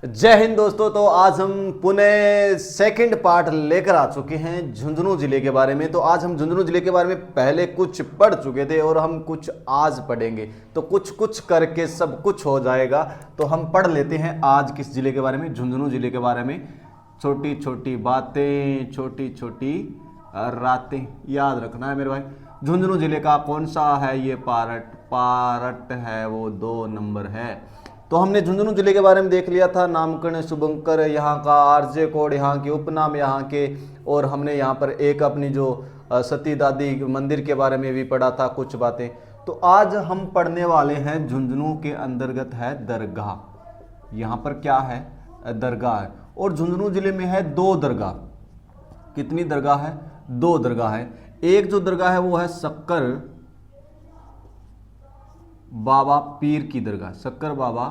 जय हिंद दोस्तों। तो आज हम पुनः सेकंड पार्ट लेकर आ चुके हैं झुंझुनू जिले के बारे में। तो आज हम झुंझुनू जिले के बारे में पहले कुछ पढ़ चुके थे और हम कुछ आज पढ़ेंगे, तो कुछ कुछ करके सब कुछ हो जाएगा। तो हम पढ़ लेते हैं आज किस जिले के बारे में, झुंझुनू जिले के बारे में। छोटी छोटी बातें, छोटी छोटी रातें, याद रखना है मेरे भाई। झुंझुनू जिले का कौन सा है ये पार्ट है वो 2 नंबर है। तो हमने झुंझुनू जिले के बारे में देख लिया था, नामकरण, शुभंकर, यहाँ का आरजे कोड, यहाँ के उपनाम यहाँ के, और हमने यहाँ पर एक अपनी जो सती दादी मंदिर के बारे में भी पढ़ा था कुछ बातें। तो आज हम पढ़ने वाले हैं झुंझुनू के अंतर्गत है दरगाह। यहाँ पर क्या है, दरगाह है। और झुंझुनू जिले में है 2 दरगाह। कितनी दरगाह है? 2 दरगाह है। एक जो दरगाह है वो है शक्कर बाबा पीर की दरगाह, शक्कर बाबा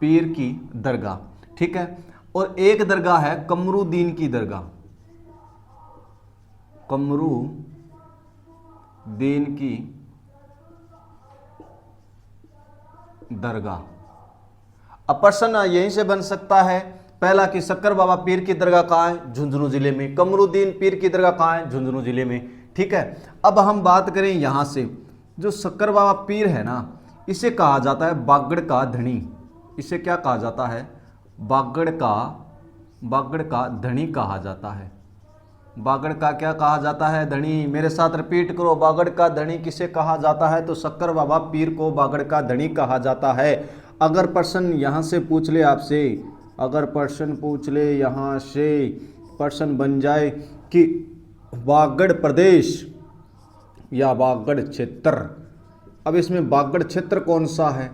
पीर की दरगाह, ठीक है। और एक दरगाह है कमरुद्दीन की दरगाह, कमरुद्दीन की दरगाह। अब प्रश्न यहीं से बन सकता है पहला कि शक्कर बाबा पीर की दरगाह कहाँ है? झुंझुनू जिले में। कमरुद्दीन पीर की दरगाह कहाँ है? झुंझुनू जिले में, ठीक है। अब हम बात करें यहां से, जो शक्कर बाबा पीर है ना, इसे कहा जाता है बागड़ का धनी। इसे क्या कहा जाता है? बागड़ का धनी कहा जाता है। बागड़ का क्या कहा जाता है? धनी। मेरे साथ रिपीट करो, बागड़ का धनी किसे कहा जाता है? तो शक्कर बाबा पीर को बागड़ का धनी कहा जाता है। अगर प्रश्न यहाँ से पूछ ले आपसे, अगर प्रश्न पूछ ले यहाँ से, प्रश्न बन जाए कि बागड़ प्रदेश या बागड़ क्षेत्र, अब इसमें बागड़ क्षेत्र कौन सा है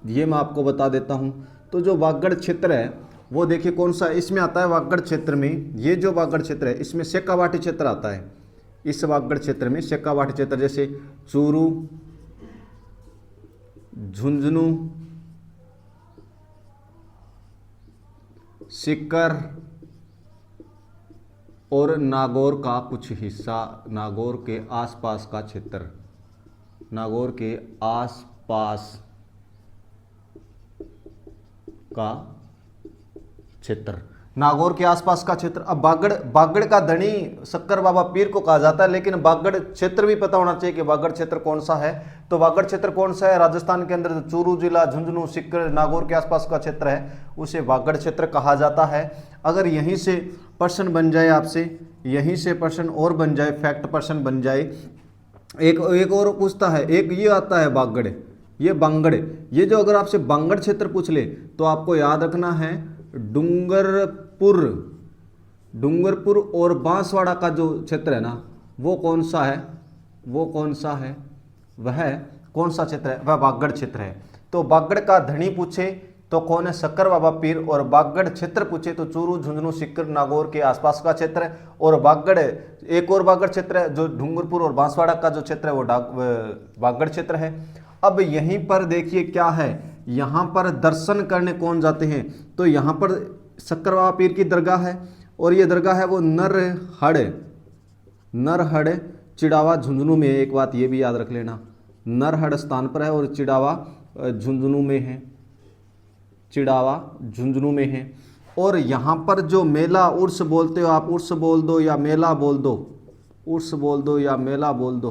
ये मैं आपको बता देता हूं। तो जो बागड़ क्षेत्र है वो देखिए कौन सा इसमें आता है। बागड़ क्षेत्र में, ये जो बागड़ क्षेत्र है इसमें शेखावाटी क्षेत्र आता है। इस बागड़ क्षेत्र में शेखावाटी क्षेत्र, जैसे चूरू, झुंझुनू, सीकर और नागौर का कुछ हिस्सा, नागौर के आसपास का क्षेत्र, नागौर के आसपास का क्षेत्र, नागौर के आसपास का क्षेत्र। अब बागड़ का धनी शक्कर बाबा पीर को कहा जाता है, लेकिन बागड़ क्षेत्र भी पता होना चाहिए कि बागड़ क्षेत्र कौन सा है। तो बागड़ क्षेत्र कौन सा है? राजस्थान के अंदर चूरू जिला, झुंझुनू, सीकर, नागौर के आसपास का क्षेत्र है, उसे बागड़ क्षेत्र कहा जाता है। अगर यहीं से प्रश्न बन जाए आपसे, यहीं से प्रश्न और बन जाए, फैक्ट प्रश्न बन जाए, एक और पूछता है, एक ये आता है बागड़, ये बांगड़, ये जो अगर आपसे बांगड़ क्षेत्र पूछ ले तो आपको याद रखना है डूंगरपुर और बांसवाड़ा का जो क्षेत्र है ना, वो कौन सा है? वो कौन सा है? वह कौन सा क्षेत्र है? वह बागड़ क्षेत्र है। तो बागड़ का धनी पूछे तो कौन है? शक्कर बाबा पीर। और बागड़ क्षेत्र पूछे तो चूरू, झुंझुनू, सीकर, नागौर के आसपास का क्षेत्र है। और बागड़, एक और बागड़ क्षेत्र है जो डूंगरपुर और बांसवाड़ा का जो क्षेत्र है वो बागड़ क्षेत्र है। अब यहीं पर देखिए क्या है, यहाँ पर दर्शन करने कौन जाते हैं? तो यहाँ पर शक्कर बाबा पीर की दरगाह है, और ये दरगाह है वो नरहड़ चिड़ावा झुंझुनू में है। एक बात ये भी याद रख लेना, नरहड़ स्थान पर है और चिड़ावा झुंझुनू में है, चिड़ावा झुंझुनू में है। और यहाँ पर जो मेला, उर्स बोलते हो आप, उर्स बोल दो या मेला बोल दो, उर्स बोल दो या मेला बोल दो।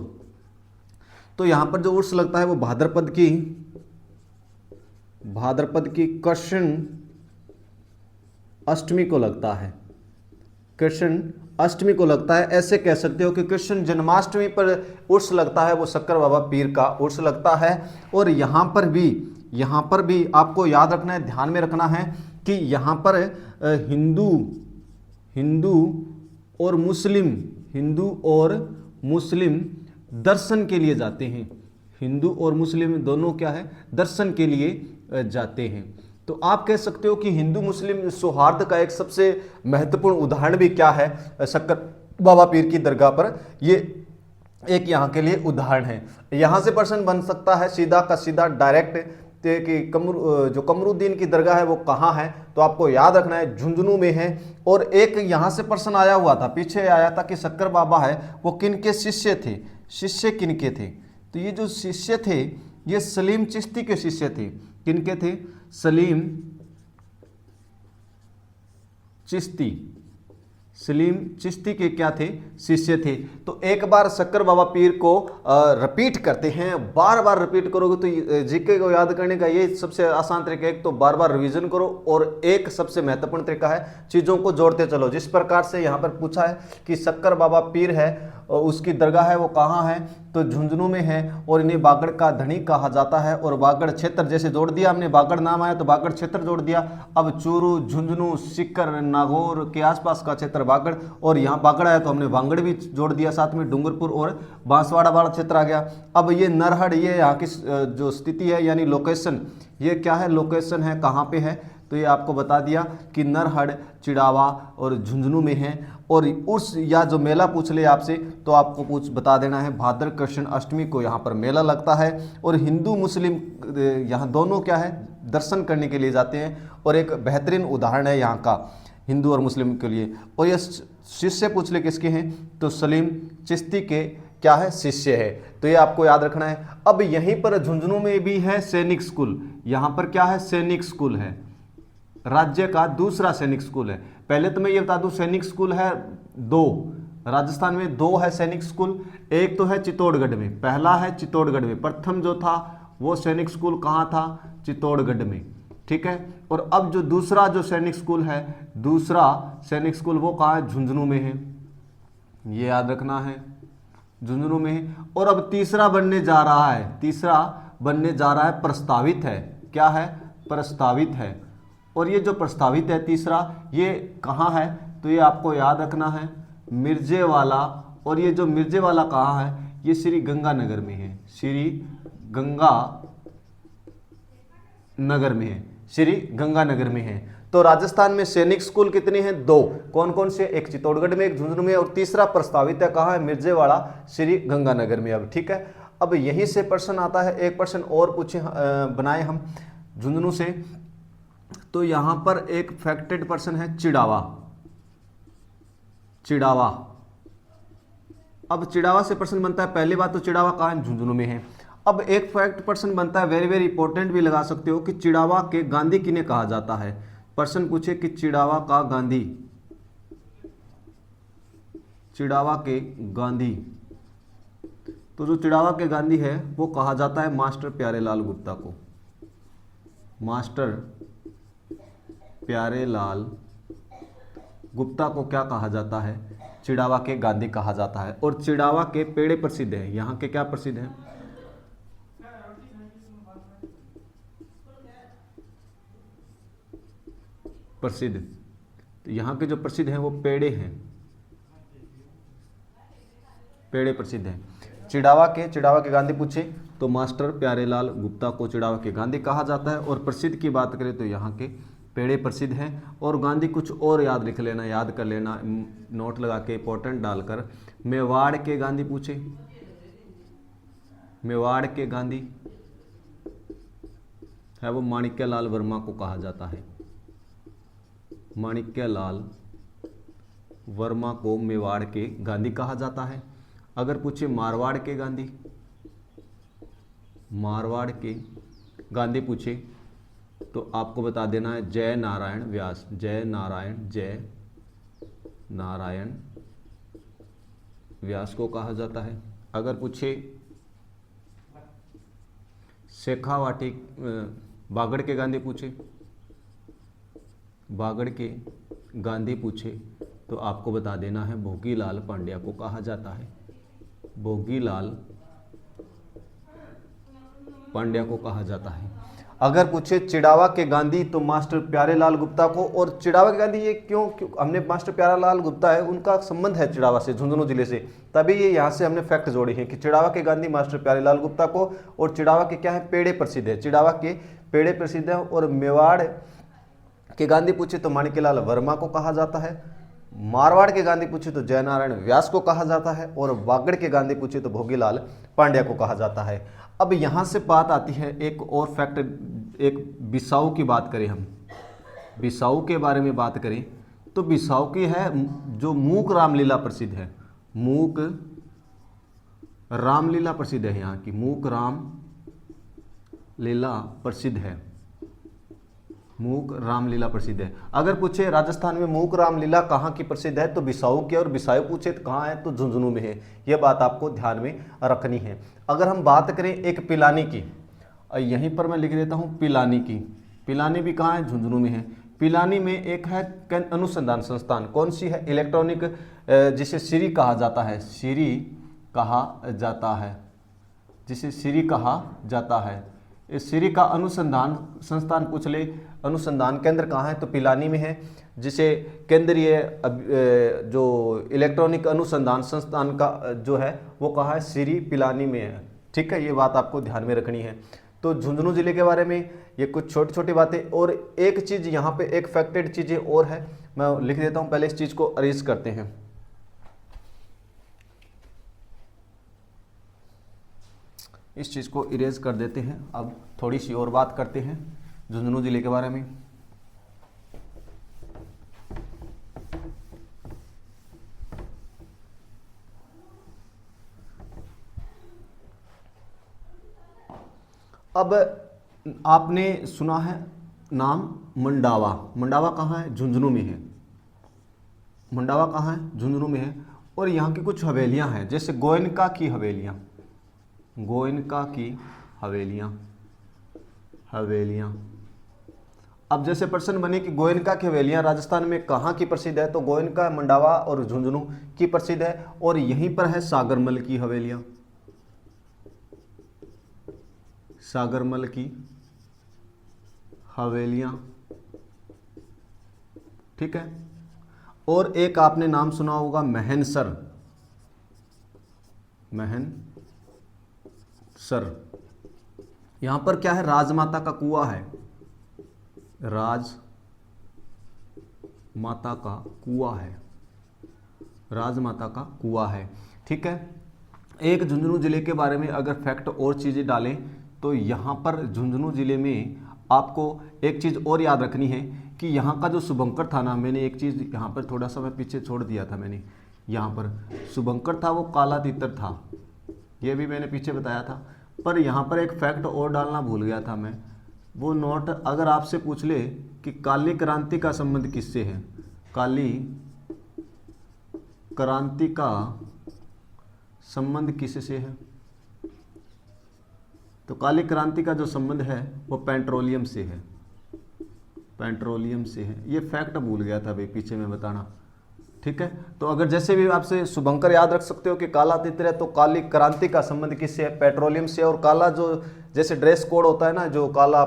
तो यहाँ पर जो उर्स लगता है वो भाद्रपद की कृष्ण अष्टमी को लगता है, कृष्ण अष्टमी को लगता है। ऐसे कह सकते हो कि कृष्ण जन्माष्टमी पर उर्स लगता है, वो शक्कर बाबा पीर का उर्स लगता है। और यहाँ पर भी आपको याद रखना है, ध्यान में रखना है कि यहाँ पर हिंदू और मुस्लिम दर्शन के लिए जाते हैं। हिंदू और मुस्लिम दोनों क्या है? दर्शन के लिए जाते हैं। तो आप कह सकते हो कि हिंदू मुस्लिम सौहार्द का एक सबसे महत्वपूर्ण उदाहरण भी क्या है? शक्कर बाबा पीर की दरगाह पर ये एक यहाँ के लिए उदाहरण है। यहाँ से प्रश्न बन सकता है सीधा का सीधा डायरेक्ट कि जो कमरुद्दीन की दरगाह है वो कहाँ है? तो आपको याद रखना है झुंझुनू में है। और एक यहाँ से प्रश्न आया हुआ था, पीछे आया था कि शक्कर बाबा है वो किन के शिष्य थे? शिष्य किन के थे? तो ये जो शिष्य थे ये सलीम चिश्ती के शिष्य थे। किनके थे? सलीम चिश्ती, सलीम चिश्ती के क्या थे? शिष्य थे। तो एक बार शक्कर बाबा पीर को रिपीट करते हैं, बार बार रिपीट करोगे तो जीके को याद करने का ये सबसे आसान तरीका है। एक तो बार बार रिवीजन करो, और एक सबसे महत्वपूर्ण तरीका है चीज़ों को जोड़ते चलो। जिस प्रकार से यहाँ पर पूछा है कि शक्कर बाबा पीर है, उसकी दरगाह है वो कहाँ है, तो झुंझुनू में है, और इन्हें बागड़ का धनी कहा जाता है। और बागड़ क्षेत्र जैसे जोड़ दिया हमने, बागड़ नाम आया तो बागड़ क्षेत्र जोड़ दिया। अब चूरू, झुंझुनू, सीकर, नागौर के आसपास का क्षेत्र बागड़, और यहाँ बागड़ आया तो हमने बांगड़ भी जोड़ दिया, साथ में डूंगरपुर और बांसवाड़ा वाला क्षेत्र आ गया। अब ये नरहड़, ये यहाँ की जो स्थिति है यानी लोकेशन, ये क्या है? लोकेशन है, कहाँ पे है? तो ये आपको बता दिया कि नरहड़, चिड़ावा और झुंझुनू में है। और उस या जो मेला पूछ ले आपसे तो आपको बता देना है भाद्र कृष्ण अष्टमी को यहाँ पर मेला लगता है। और हिंदू मुस्लिम यहाँ दोनों क्या है? दर्शन करने के लिए जाते हैं। और एक बेहतरीन उदाहरण है यहाँ का हिंदू और मुस्लिम के लिए। और ये शिष्य पूछ ले किसके हैं? तो सलीम चिश्ती के क्या है? शिष्य है। तो ये आपको याद रखना है। अब यहीं पर झुंझुनू में भी है सैनिक स्कूल। यहाँ पर क्या है? सैनिक स्कूल है, राज्य का दूसरा सैनिक स्कूल है। पहले तो मैं ये बता दूं, सैनिक स्कूल है 2, राजस्थान में 2 है सैनिक स्कूल। एक तो है चित्तौड़गढ़ में, पहला है चित्तौड़गढ़ में, प्रथम जो था वो सैनिक स्कूल कहाँ था? चित्तौड़गढ़ में, ठीक है। और अब जो दूसरा जो सैनिक स्कूल है, दूसरा सैनिक स्कूल वो कहाँ है? झुंझुनू में है, ये याद रखना है, झुंझुनू में है। और अब तीसरा बनने जा रहा है, तीसरा बनने जा रहा है, प्रस्तावित है। क्या है? प्रस्तावित है। और ये जो प्रस्तावित है तीसरा, ये कहाँ है? तो ये आपको याद रखना है, मिर्जेवाला। और ये जो मिर्जेवाला कहाँ है? ये श्री गंगानगर में है, श्री गंगानगर में है, श्री गंगानगर में है। तो राजस्थान में सैनिक स्कूल कितने हैं? 2। कौन कौन से? एक चित्तौड़गढ़ में, एक झुंझुनू में, और तीसरा प्रस्तावित है कहाँ है? मिर्जेवाड़ा, श्री गंगानगर में। अब ठीक है, अब यहीं से प्रश्न आता है, एक प्रश्न और पूछे बनाए हम झुंझुनू से। तो यहां पर एक फैक्टेड पर्सन है चिड़ावा, चिड़ावा। अब चिड़ावा से प्रश्न बनता है, पहली बात तो चिड़ावा कहाँ है? झुंझुनू में है। अब एक फैक्ट पर्सन बनता है, वेरी वेरी इंपॉर्टेंट भी लगा सकते हो, कि चिड़ावा के गांधी किन्हें कहा जाता है? प्रश्न पूछे कि चिड़ावा का गांधी, चिड़ावा के गांधी, तो जो चिड़ावा के गांधी है वो कहा जाता है मास्टर प्यारेलाल गुप्ता को, मास्टर प्यारेलाल गुप्ता को क्या कहा जाता है? चिड़ावा के गांधी कहा जाता है। और चिड़ावा के पेड़े प्रसिद्ध हैं, यहाँ के क्या प्रसिद्ध हैं? प्रसिद्ध, तो यहाँ के जो प्रसिद्ध हैं वो पेड़े हैं, पेड़े प्रसिद्ध हैं। चिड़ावा के गांधी पूछे तो मास्टर प्यारेलाल गुप्ता को चिड़ावा के गांधी कहा जाता है। और प्रसिद्ध की बात करें तो यहाँ के पेड़े प्रसिद्ध हैं। और गांधी कुछ और याद लिख लेना, याद कर लेना, नोट लगा के इंपॉर्टेंट डालकर। मेवाड़ के गांधी पूछे, मेवाड़ के गांधी है वो माणिक्यलाल वर्मा को कहा जाता है, माणिक्यलाल वर्मा को मेवाड़ के गांधी कहा जाता है। अगर पूछे मारवाड़ के गांधी, मारवाड़ के गांधी पूछे तो आपको बता देना है जय नारायण व्यास, जय नारायण व्यास को कहा जाता है। अगर पूछे शेखावाटी बागड़ के गांधी पूछे, बागड़ के गांधी पूछे तो आपको बता देना है भोगीलाल पांड्या को कहा जाता है, भोगीलाल पांड्या को कहा जाता है। अगर पूछे चिड़ावा के गांधी तो मास्टर प्यारेलाल गुप्ता को। और चिड़ावा के गांधी ये क्यों हमने मास्टर प्यारेलाल गुप्ता है, उनका संबंध है चिड़ावा से, झुंझुनू जिले से, तभी ये यहाँ से हमने फैक्ट जोड़े हैं कि चिड़ावा के गांधी मास्टर प्यारेलाल गुप्ता को। और चिड़ावा के क्या है? पेड़े प्रसिद्ध है, चिड़ावा के पेड़े प्रसिद्ध है। और मेवाड़ के गांधी पूछे तो माणिक्यलाल वर्मा को कहा जाता है, मारवाड़ के गांधी पूछे तो जयनारायण व्यास को कहा जाता है, और बागड़ के गांधी पूछे तो भोगीलाल पांड्या को कहा जाता है। अब यहाँ से बात आती है एक और फैक्ट, एक बिसाऊ की बात करें हम, बिसाऊ के बारे में बात करें तो बिसाऊ की है जो मूक रामलीला प्रसिद्ध है, मूक रामलीला प्रसिद्ध है, यहाँ की मूक राम लीला प्रसिद्ध है। मूक रामलीला प्रसिद्ध है। अगर पूछे राजस्थान में मूक रामलीला कहाँ की प्रसिद्ध है तो बिसाऊ की, और बिसाऊ पूछे तो कहाँ है तो झुंझुनू में है। यह बात आपको ध्यान में रखनी है। अगर हम बात करें एक पिलानी की, यहीं पर मैं लिख देता हूँ पिलानी की। पिलानी भी कहाँ है? झुंझुनू में है। पिलानी में एक है अनुसंधान संस्थान, कौन सी है? इलेक्ट्रॉनिक, जिसे सीरी कहा जाता है, सीरी कहा जाता है, जिसे सीरी कहा जाता है। इस सीरी का अनुसंधान संस्थान पूछ ले, अनुसंधान केंद्र कहाँ है तो पिलानी में है। जिसे केंद्रीय जो इलेक्ट्रॉनिक अनुसंधान संस्थान का जो है वो कहाँ है? सीरी पिलानी में है। ठीक है, ये बात आपको ध्यान में रखनी है। तो झुंझुनू जिले के बारे में ये कुछ छोटी छोटी बातें। और एक चीज़ यहाँ पे एक फैक्टेड चीज़ें और है, मैं लिख देता हूँ, पहले इस चीज़ को अरेज करते हैं। इस चीज़ को इरेज कर देते हैं। अब थोड़ी सी और बात करते हैं झुंझुनू जिले के बारे में। अब आपने सुना है नाम मंडावा। मंडावा कहाँ है? झुंझुनू में है। मंडावा कहाँ है? झुंझुनू में है। और यहाँ की कुछ हवेलियाँ हैं, जैसे गोयनका की हवेलियाँ, गोयनका की हवेलियाँ, हवेलियाँ। अब जैसे प्रश्न बने कि गोयनका की हवेलियाँ राजस्थान में कहाँ की प्रसिद्ध है तो गोयनका, मंडावा और झुंझुनू की प्रसिद्ध है। और यहीं पर है सागरमल की हवेलियाँ, सागरमल की हवेलियाँ। ठीक है। और एक आपने नाम सुना होगा महनसर, महनसर। यहां पर क्या है? राजमाता का कुआं है, राजमाता का कुआं है, राजमाता का कुआं है। ठीक है। एक झुंझुनू जिले के बारे में अगर फैक्ट और चीज़ें डालें तो यहाँ पर झुंझुनू जिले में आपको एक चीज़ और याद रखनी है कि यहाँ का जो शुभंकर था ना, मैंने एक चीज़ यहाँ पर थोड़ा सा मैं पीछे छोड़ दिया था, मैंने यहाँ पर शुभंकर था वो काला तीतर था, ये भी मैंने पीछे बताया था। पर यहाँ पर एक फैक्ट और डालना भूल गया था मैं, वो नोट अगर आपसे पूछ ले कि काली क्रांति का संबंध किससे है, काली क्रांति का संबंध किससे है, तो काली क्रांति का जो संबंध है वो पेट्रोलियम से है, पेट्रोलियम से है। ये फैक्ट भूल गया था भाई पीछे में बताना। ठीक है। तो अगर जैसे भी आपसे शुभंकर याद रख सकते हो कि काला तीतर है तो काली क्रांति का संबंध किससे है? पेट्रोलियम से। और काला जो जैसे ड्रेस कोड होता है ना, जो काला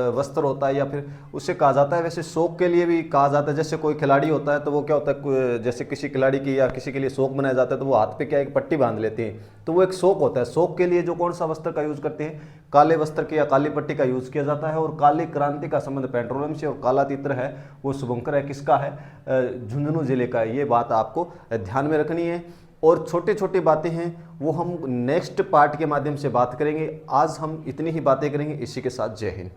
वस्त्र होता है या फिर उससे कहा जाता है, वैसे शौक के लिए भी कहा जाता है। जैसे कोई खिलाड़ी होता है तो वो क्या होता है, जैसे किसी खिलाड़ी की या किसी के लिए शौक बनाया जाता है तो वो हाथ पे क्या एक पट्टी बांध लेते हैं, तो वो एक शौक होता है। शौक के लिए जो कौन सा वस्त्र का यूज करते हैं? काले वस्त्र की या काली पट्टी का यूज किया जाता है। और काली क्रांति का संबंध पेट्रोलियम से, और काला तीतर है वो शुभंकर है, किसका है? झुंझुनू जिले का। ये बात आपको ध्यान में रखनी है। और छोटी छोटी बातें हैं वो हम नेक्स्ट पार्ट के माध्यम से बात करेंगे। आज हम इतनी ही बातें करेंगे। इसी के साथ जय हिंद।